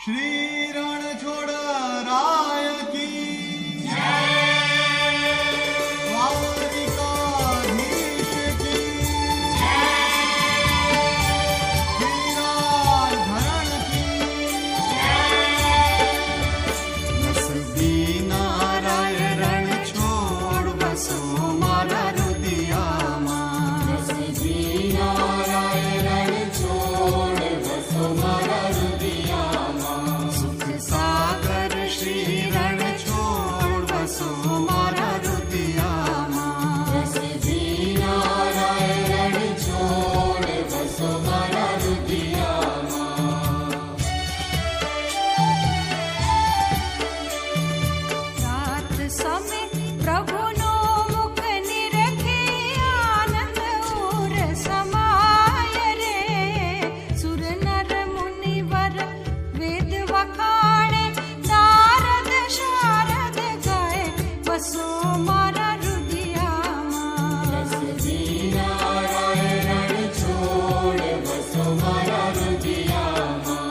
श्री रणछोड़ राय की द्वारिकाधीश की वीराधरण की नसबी नाराय रणछोड़ बसो मारा रुदियाમાં नसबी नाराय रणछोड़ बसो मारा रुदियाમાં सुख सागर श्री रणछोड़ बसो मारा रुदियाમાં नसबी नाराय रणछोड़ बसो मारा रुदियाમાં रात समय प्रभुनो मुख निरखे आनंद उर समाय रे सुर नर मुनिवर वेद वखाणे नारद शारद गाय बसो मारा रुदियाમાં नसबी नाराय रणछोड़ बसो मारा रुदियाમાં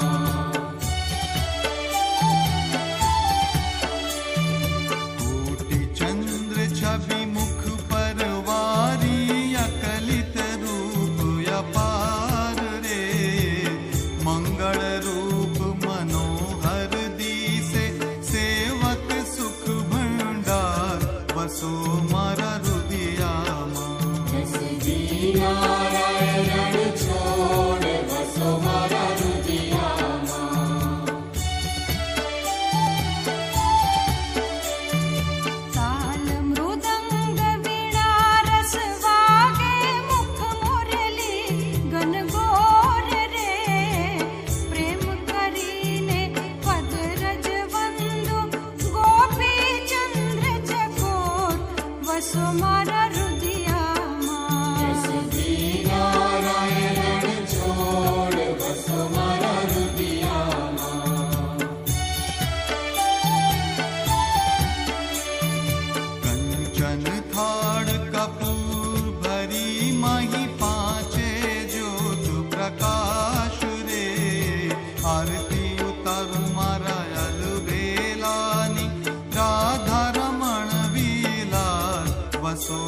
कोटि चंद्र छवि मुख पर वारी अकलित रूप अपार रे मंगल रूप मनोहर दिसे सेवक सुख भंडार बसो मारा रुदियाમાં नसबी नाराय रणछोड़ बसो मारा रुदियाમાં ताल मृदंग वीणा रस वागे मुख मुरली गनगोर रे प्रेम करीने पद रज वंदु गोपी चंद्र चकोर वसो मारा रुदियाમાં नसबी नाराय रणछोड़ बसो मारा रुदियाમાં कंचन थाड़ कपूर भरी मही पांचे ज्योत प्रकाश रे आरती उतारू मारा अलबेलानी राधा रमण विलास वसो